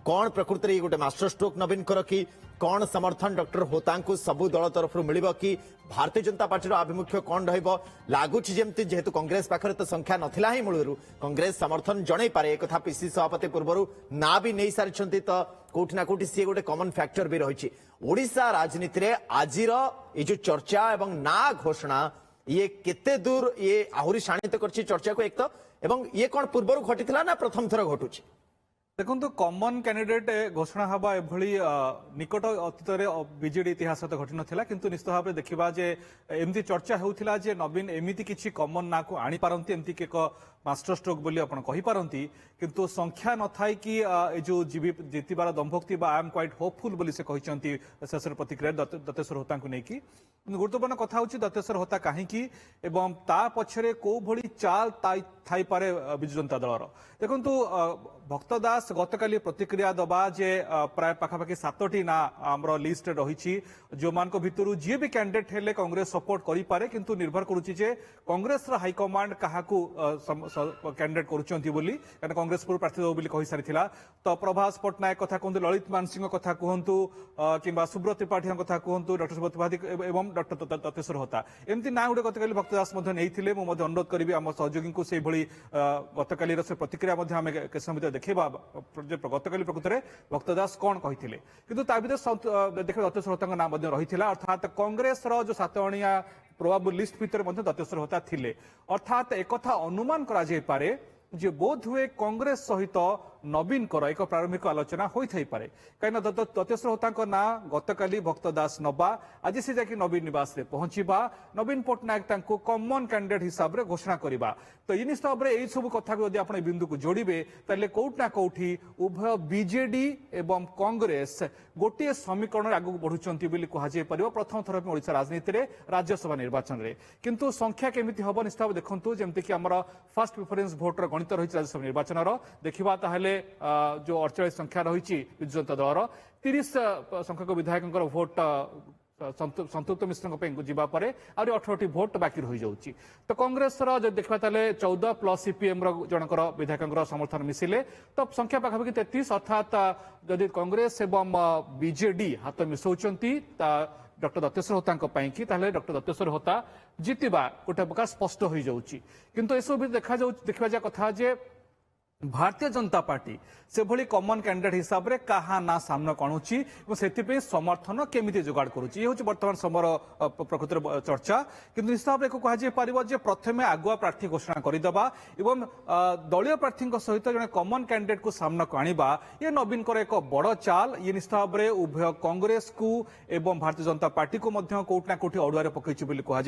कौन प्रकृति में गोटे मास्टर स्ट्रोक नवीन कर कि कौन समर्थन डॉक्टर होता को सबु दल तरफ मिल कि भारतीय जनता पार्टी आभिमुख्य कौन लगुच जमती जेहेतु कांग्रेस पाखे तो संख्या नाला ही मूलर कांग्रेस समर्थन जन पारे एक पीसीसी सभापति पूर्व ना भी नहीं सारी तो कौटि ना कौटि सी गोटे कॉमन फैक्टर भी रही ओडिशा राजनीति रे आजिर ये जो चर्चा एवं ना घोषणा ये केते दूर ये आहुरी शाणित कर चर्चा को एक तो एवं ये कौन पूर्व घटी ना प्रथम थर घटुची देखो कॉमन कैंडिडेट घोषणा हवा एभली निकट अतीत बीजेडी इतिहास तो घटी नाला किंतु निश्चित भाव में देखा जे एमती चर्चा होउथिला जे नवीन एमिति किछि कॉमन ना को आनी पारंती एमती एक मास्टर स्ट्रोक बोली आपण कहि पारंती किंतु संख्या न थाई कि जो जीतिबार दंभक्ति बा आई एम क्वाइट होपफुल बोली से कहिसंती शेषर प्रतिक्रिया दत्तेश्वर होता को नेकी गुरुत्वपूर्ण कथा होछि दत्तेश्वर होता काहेकि एवं ता पछरे को भली चाल थाई पारे बिजु जनता दलर देखंतु भक्त दास गतकाली प्रतिक्रिया दबा जे प्राय पाखापाखि 7टी ना आमर लिस्ट रही जो मान भितर जी भी कैंडिडेट हेले कांग्रेस सपोर्ट करि पारे किंतु निर्भर करुछि जे कांग्रेस रा हाईकमांड काहाकू कैंडिडेट करुछंती बोली कारण कांग्रेस पूर्व प्रार्थी दो बोली कहि सारिथिला तो प्रभास पटनायक कथा कहंतु ललित मानसिंह कथा कहंतु किंबा सुब्रत त्रिपाठी कथा कहंतु डॉक्टर सुब्रत त्रिपाठी एवं डॉक्टर दत्तेश्वर होता एमती ना गुटे गतकाली भक्त दास मध्ये नैथिले मु मध्ये अनुरोध करिवि आम सहयोगी को सेहि भली गतकाली से प्रतिक्रिया मध्ये आमे के समय देखैबा गतकाली प्रकृत में भक्त दास कौन कही किंतु ता भीतर देखिए दत्तेश्वर होता नाम रही अर्थात कांग्रेस जो 7 अणिया प्रोबेबल लिस्ट भितर दत्तेश्वर होता थिले अर्थात एक अनुमान करा जाय पारे जे बोध हुए कांग्रेस सहित नवीन कर एक प्रारंभिक आलोचना होई पारे कहीं दत्तेश्वर होता ना गतकाली भक्त दास नबा आज से जाकि नवीन निवास रे पहुंचीबा नवीन पटनायक कॉमन कैंडिडेट हिसाब रे घोषणा करिबा तो ये निश्चित भाव में यही सब कथा यदि आप बिंदु को जोड़े ताले कोउट ना कोउठी उभय बीजेडी एवं कांग्रेस गोटे समीकरण आगू बढ़ुचंती बोली कहा जाय परिबो प्रथम थर पे ओडिशा राजनीति रे राज्यसभा निर्वाचन रे किंतु संख्या केमिति हबो निश्चित भाव देखंतु जेमति कि हमर फर्स्ट प्रेफरेंस वोट रो गणित रही राज्यसभा निर्वाचन रो देखिबा ताहले जो 48 संख्या रही विजु जनता दलर 30 संख्यक विधायक भोट संतृप्त मिश्र जावापर आहुरी 18टी भोट बाकी रही जाऊँगी तो कांग्रेस देखा 14 प्लस सीपीएम जनकर विधायक समर्थन मिसिले तो संख्या पाखापाखि 33 अर्थात जदि कांग्रेस एवं बीजेडी हाथ मिसाउंट डॉक्टर दत्तेश्वर होता डॉक्टर दत्तेश्वर होता जितवा गोटे प्रकार स्पष्ट हो जाऊँगी किंतु एसबू देखा जा कथा जे भारतीय जनता पार्टी से भली कॉमन कैंडिडेट हिसाब रे कहा ना सामना कणुची से समर्थन केमिति जोगाड़ करुची ये हूँ वर्तमान समय प्रकृत चर्चा किंतु निश्चित भाव में कह पार प्रथमे आगुआ प्रार्थी घोषणा करदेबा एवं दलीय प्रार्थी सहित जड़े कॉमन कैंडिडेट को सामना को आनिबा ये नवीन कर एक बड़ चाल ये निश्चित भाव में उभय कांग्रेस को एवं भारतीय जनता पार्टी को कौट ना कौटी अड़ुआरे पकईची बोली कह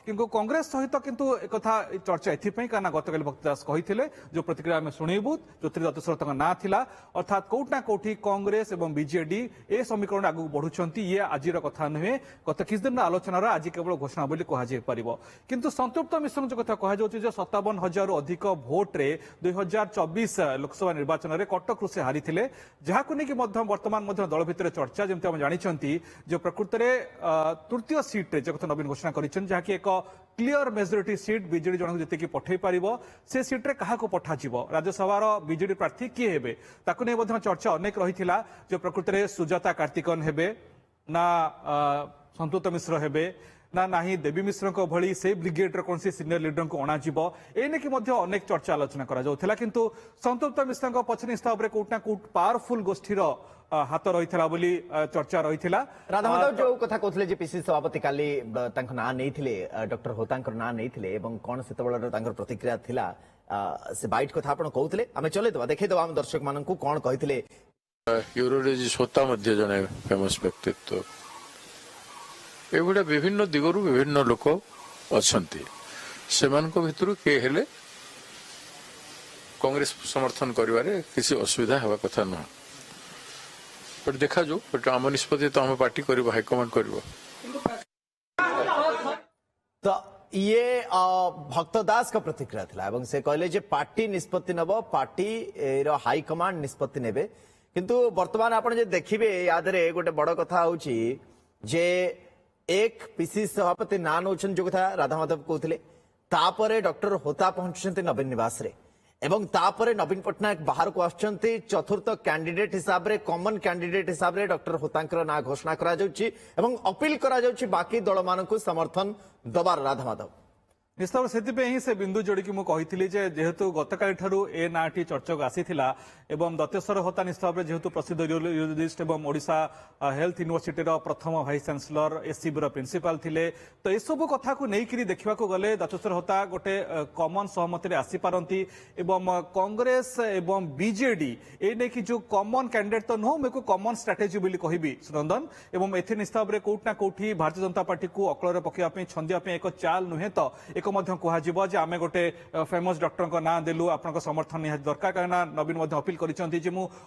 किंतु कांग्रेस सहित किंतु एक चर्चा एथपाई कारण गतकाली भक्त दास कही जो प्रतिक्रिया शुणबू जो दत्तेश्वर ना थिला अर्थात कौट ना कौटी कांग्रेस एवं बीजेडी ए समीकरण आगू बढ़ुंट ये आज कथा नुहे गत किछ दिन आलोचनार आज केवल घोषणा बोली कह किंतु संतृप्त मिश्र जो कथा कह 57,000 अधिक भोट रे 2024 लोकसभा निर्वाचन में कटक से हारी जहां नहीं वर्तमान दल भितर चर्चा जमी हम जानी जो प्रकृत में तृतीय सीट्रे जगत नवीन घोषणा कर एक क्लियर मेजोरिटी सीट बीजेडी जन जी पठे पार से सीट्रे क्या पठा राज्यसभार बीजेडी प्रार्थी किए हेबे ताकु नहीं चर्चा अनेक रही जो प्रकृत में सुजाता कार्तिकन हेबे ना संतृप्त मिश्र हेबे ना नाही देवी मिश्र भली से ब्रिगेड कौन सीनियर लीडर को अणाजिब एने की अनेक चर्चा आलोचना करा किंतु संतृप्त मिश्र पछे निश्चित भाव में कौट ना कौट पावरफुल गोष्ठीर हाथ रही चर्चा रही राधा माधव जो कथा कहते पीसीसी सभापति काली ना नहीं डॉक्टर होता ना नहीं कौन से प्रतिक्रिया थिला से बाइट कथा आप कहते आम चलैदवा देखा आम दर्शक मान कौन कहते यूरोलॉजिस्ट होता मध्य जने फेमस व्यक्तित्व एगुड़ा विभिन्न दिगरु विभिन्न लोक अच्छंती सेमानक भितरु के हेले कांग्रेस समर्थन करिवारे किसी असुविधा हेबा कथा न बट देखा जो बट आम निष्पत्ति तो आम पार्टी करिवो हाईकमांड करिवो तो ये भक्त दास का प्रतिक्रिया थिला एवं से कहले जे पार्टी निष्पत्ति नब पार्टी रो हाईकमांड निष्पत्ति नेबे किंतु वर्तमान आपण जे देखिबे याद रे गोटे बड़ कथा होची जे एक पीसीसी सभापति ना नौछन जो कथा राधा माधव कहते तापर डॉक्टर होता पहुंचुंट नवीन निवास रे एवं तापरे नवीन पट्टनायक बाहर को आछंती चतुर्थ कैंडिडेट हिसाब रे कॉमन कैंडिडेट हिसाब रे डॉक्टर होतांकर ना घोषणा करा जाउची एवं अपील करा जाउची बाकी दल मानकु समर्थन दबार राधा माधव निश्चित भाव से से बिंदु जोड़ी मुझे कही जेहेतु गतकाली ठारू ए नाटी चर्चा को आसीथिला एवं दत्तेश्वर होता निश्चित भाव जेहेतु प्रसिद्ध यूरोलॉजिस्ट एवं ओडिशा हेल्थ यूनिवर्सिटी प्रथम वाइस चांसलर एससीबी प्रिंसिपाल थिले तो ये सब कथा को लेकिन देखा गले दत्तेश्वर होता गोटे कॉमन सहमति आसी पारती एवं कांग्रेस एवं बीजेडी ए नहीं कि जो कॉमन कैंडिडेट तो नुह मैं कॉमन स्ट्राटेजी बोली कहबी सुनंदन एवं एथि निश्चित भाव कोट ना कोठी भारतीय जनता पार्टी को अकल पकड़ा छंदिया एक चाल नुहे तो एक कह आम गोटे फेमस डॉक्टर का ना देलु आपन समर्थन निहाती दरकार कहीं नवीन अपील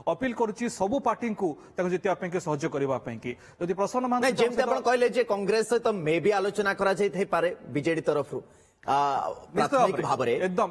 अपील करुच्ची सबू पार्टी को जितने सहयोग करने जदि प्रसन्न महांती कहले कांग्रेस सहित मे भी आलोचना करा बीजेडी तरफ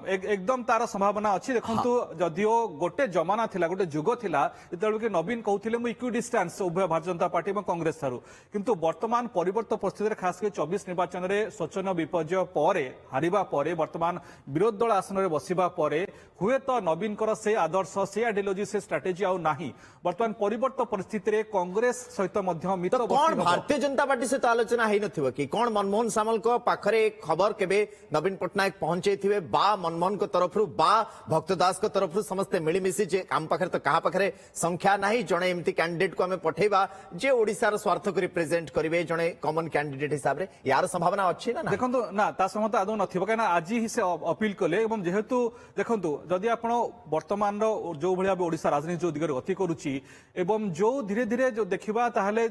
एकदम तार संभावना अच्छी देखो जदियो गोटे जमाना थिला गोटे जुग थिला जेतेबेले कि नवीन कहते मुझे इक्वी डिस्टेंस उभय भारतीय जनता पार्टी और कांग्रेस ठारू किंतु वर्तमान परिवर्तन परिस्थिति खास कर 24 निर्वाचन में शोचनीय विपर्य पर हारिबा पर वर्तमान विरोधी दल आसन में बसिबा पर हुए तो नवीन से आदर्श से आइडियोलॉजी से स्ट्राटेजी आउ नाही वर्तमान परिवर्तन परिस्थिति में कांग्रेस सहित मित कौन भारतीय जनता पार्टी सहित आलोचना है नथिबो कि कौन मनमोहन सामल को पाखरे खबर केबे नवीन पट्टनायक पहुंचे थे बा मनमोहन को तरफ बा भक्त दास को तरफ समस्ते मिलमिशी जे आम पाखे तो क्या पाखे संख्या ना जड़े एमती कैंडिडेट को आम पठेबा जे ओडिशार स्वार्थ को रिप्रेजेंट करेंगे जड़े कॉमन कैंडिडेट हिसाब से यार संभावना अच्छी ना देखो ना ता समत आदौ न कहीं आज ही से अपील कले जेहेतु देखो जदि आप वर्तमान जो भाई ओडिशा राजनीति जो दिगरे गति करुच्ची एवं जो धीरे धीरे जो देखा ताहले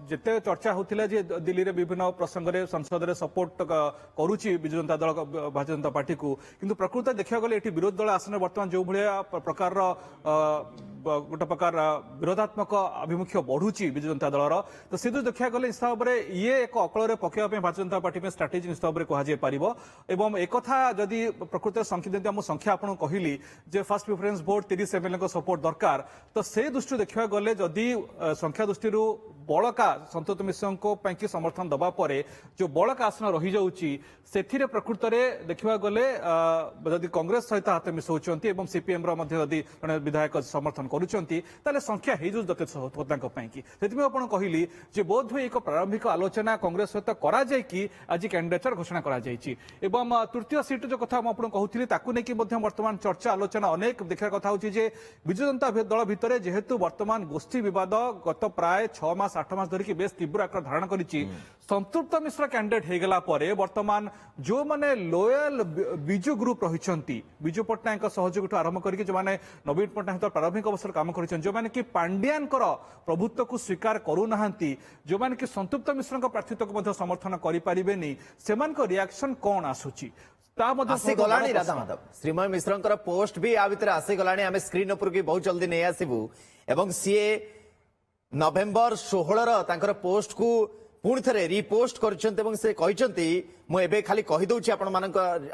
जिते चर्चा होता दिल्ली में विभिन्न प्रसंग में संसद में सपोर्ट करुच्ची बिजु जनता दल भारतीय जनता पार्टी को किंतु प्रकृत देखा गले विरोधी दल आसन वर्तमान जो भाया प्रकार गोटे प्रकार विरोधात्मक आभिमुख्य बढ़ुची विजु जनता दलर तो से देखा गले निश्चित भाव में ये एक अकल पकड़ा भारतीय जनता पार्टी में स्ट्राटेजी निश्चित भाव में कहुपर एवं एक जदि प्रकृत संख्या संख्या आपको कहली जे फर्स्ट प्रिफरेंस भोट 30 एमएलए सपोर्ट दरकार तो से दृष्टि देखा गले जदि संख्या दृष्टि बड़का संतोष मिश्र की समर्थन दबा पर जो बड़का आसन रही जाऊँगी से प्रकृत में देखा गले जदि कांग्रेस सहित हाथ मिसाउंट और सीपीएम जदि जड़े विधायक समर्थन करुँच संख्या हो होता कहली बोध हुए एक प्रारंभिक आलोचना कांग्रेस सहित कर आज कैंडिडेचर घोषणा कर तृतीय सीट जो कथा कहूली वर्तमान चर्चा आलोचना अनेक देखा कथा हूँ विजु जनता दल भितर जेहेतु वर्तमान गोष्ठी विवाद गत प्राय 6 मास 8 मास धरिकी बेस तीव्र आकार धारण करिछि संतृप्त मिश्र कैंडिडेट हो गला परे वर्तमान जो माने लोयल बिजु ग्रुप रही बिजु पट्टनायक सहयोग आरंभ करके जो माने नवीन पट्टनायक प्रारंभिक अवसर काम कर जो माने कि पांड्यान प्रभुत्व को स्वीकार करूना जो माने कि संतृप्त मिश्र प्रार्थीत्व को समर्थन करें से रिएक्शन कौन आसूची आसीगलानी राधा माधव श्रीमय मिश्र पोस्ट भी आ भितर आसीगलानी आम स्क्रीन उपर की बहुत जल्दी नहीं आसबू एवं सीए नवेम्बर 16 पोस्ट को पुणी थे रिपोस्ट करते मुझे खाली कहीदे आपण मान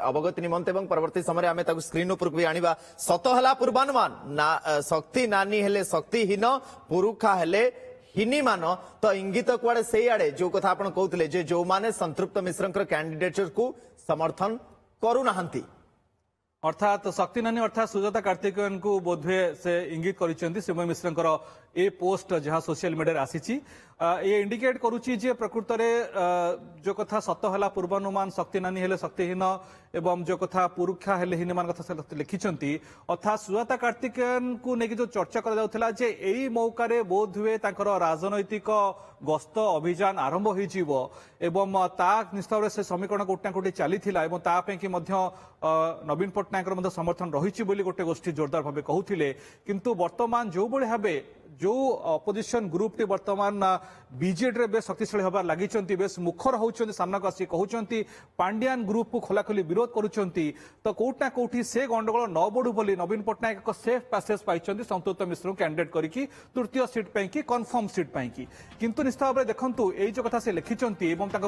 अवगति निमंते परवर्ती समय आम स्क्रीन उपर भी आनिबा सत है पूर्वानुमान ना शक्ति नानी हेले शक्तिहीन पुरुखा हेले हिनी मान तो इंगित कुआड़े से आड़े जो कथा आप कहते जो माने संतृप्त मिश्र कैंडिडेचर को समर्थन करूना अर्थात शक्ति नानी अर्थात सुजाता कार्तिकेयन को बोधवे से इंगित करिसेंती श्रीमय मिश्र ए पोस्ट जहाँ सोशल मीडिया आसी ये इंडिकेट करुच्ची जे प्रकृत में जो कथा सत है पूर्वानुमान शक्ति नानी हेले शक्तिहीन एवं जो कथा पुरुखा हेले हिनी मान कथा लिखिंट अर्थात सुजाता कार्तिकेयन को लेकिन जो चर्चा करा जे यही मौका बोध हुए राजनैतिक गस्त अभियान आरंभ हो निश्चित भाव से समीकरण कोटना कोटी चली कि नवीन पट्टनायक समर्थन रही गोटे गोष्ठी जोरदार भाव कहते किंतु वर्तमान जो भाव जो अपोजिशन ग्रुप टी वर्तमान बीजेडी बेस शक्तिशाली होबार लगी बेस मुखर होती सामना को आसी कहते पांड्यान ग्रुप को खोलाखोली विरोध करुँच तो कोटना कोठी से गंडगोल न बढ़ू बोली नवीन पट्टनायक एक सेफ पैसेज पाई संतोष मिश्र कैंडिडेट करके तृतीय सीट पाई कन्फर्म सीट पाई किंतु निश्चित भाव में देखु ये जो कथा से लिखिंट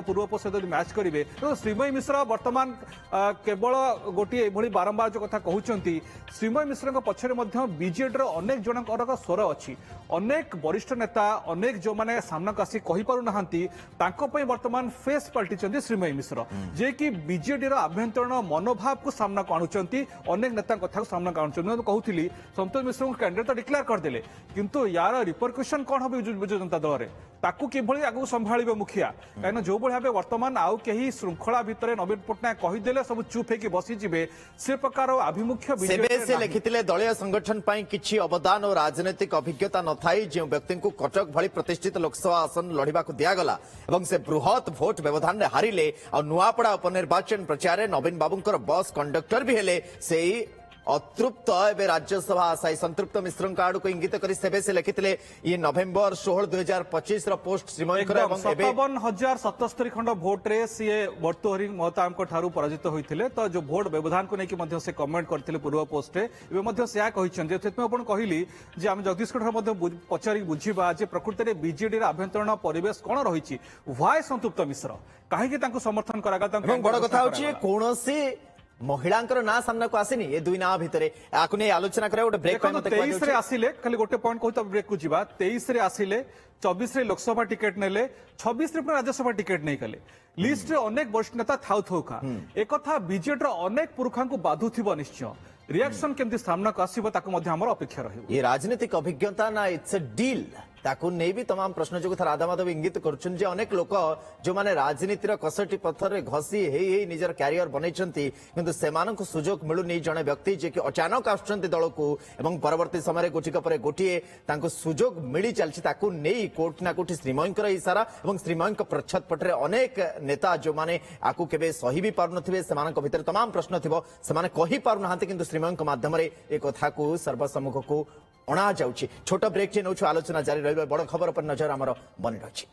पूर्व सहित मैच करेंगे तो श्रीमय मिश्र वर्तमान केवल गोटे बारंबार जो कथा कहते श्रीमय मिश्र पक्षरे बीजेडी अनेक जनकर स्वर अच्छी अनेक वरिष्ठ नेता अनेक जो माने सामना आसी कहि पारु नाहंती तांको पई वर्तमान फेस पलटिचंती श्रीमयी मिश्र जे कि बीजेडी रो आभ्यंतरण मनोभाव को सामना को आणुचंती अनेक नेता कथा को सामना को आणुचंती तो कहउथिली संतोष मिश्र को कैंडिडेट तो डिक्लेयर कर देले किंतु यार रिपरकशन कोन होबे बिजु जनता दल रे ताकू किभଳି आगु संभाळिबे मुखिया कायना जो भଳି भाबे वर्तमान आउ केही श्रृंखला भितरे नवीन पटनायक कहि देले सब चुप हेकी बसी जिबे से प्रकार आभिमुख्य सेबे से लिखिथिले दलीय संगठन ପାଇଁ କିଛି ଅବଦାନ ଓ ରାଜନୈତିକ ଅଭିଜ୍ଞତା ନଥାଇ ଯେଉଁ ବ୍ୟକ୍ତିଙ୍କୁ କଟକ ଭଳି ପ୍ରତିଷ୍ଠିତ ଲୋକସଭା ଆସନ ଲଢିବାକୁ ଦିଆଗଲା ଏବଂ ସେ ବୃହତ ଭୋଟ ବ୍ୟବଧାନରେ ହାରିଲେ ଆଉ ନୂଆପଡା ଉପନିର୍ବାଚନ ପ୍ରଚାରରେ ନବୀନ ବାବୁଙ୍କର ବସ୍ କଣ୍ଡକ୍ଟର ବି ହେଲେ ସେଇ अतृप्त एवं राज्यसभा आशायी संतृप्त मिश्र आड़ को इंगित कर सेबे से लिखिते ये नवेम्बर 16 2025 पोस्ट श्रीमयी 57,077 खंड भोट रे सी भर्तृहरि महताब ठारू पराजित होते तो जो भोट व्यवधान को लेकिन से कमेंट करते पूर्व पोस्ट में कहली आम जगदीश पचारि बुझा प्रकृति बीजेडी आभ्यंतरण परिवेश कौन रही व्हाय संतृप्त मिश्र कहीं समर्थन करागला बड़ कथा कौन महिलांकर ना सामना को आसीनी ये दुई ना भितर आकु नहीं आलोचना करे गोटे ब्रेक 23 रे आसिले खाली गोटे पॉइंट कहू ब्रेक को जीवा 23 रे आसिले 24 रे लोकसभा टिकेट नेले 26 रे राज्यसभा टिकेट नहीं कले लिस्ट रे अनेक वरिष्ठ नेता थाउ थौका एक कथा बीजेडी रो अनेक पुरखा को बाधुथिबो निश्चय रिएक्शन केमती सामना को आसीबो ताको मध्ये हमर अपेक्षा रहिबो ये राजनीतिक अभिज्ञता ना इट्स अ डील ताकू नहीं भी तमाम प्रश्न जो राधा माधव इंगित करुछन जे अनेक लोक जो माने राजनीतिर कसटी पत्थर घसी हे निजर कैरियर बनैछंती किंतु सेमानक सुजोग मिलुनी जने व्यक्ति जे कि अचानक आछंती दल को एवं परवर्ती समय गोटिक पर गोटिए तांको सुजोग मिली चलछि ताकू नहीं कोर्ट ना कोठी श्रीमयींकर इशारा एवं श्रीमयींक प्रच्छद पटरे अनेक नेता जो माने आकू केबे सही भी पारु नथिबे सेमानक भितर तमाम प्रश्न थिबो सेमाने कहि पारु नाहंती किंतु श्रीमयींक माध्यम रे ए कथा को सर्वसम्मुख को अणा जाउछि छोट ब्रेक जे नौछु आलोचना जारी रहिबे बड़ खबर पर नजर हमर बनि रहछि।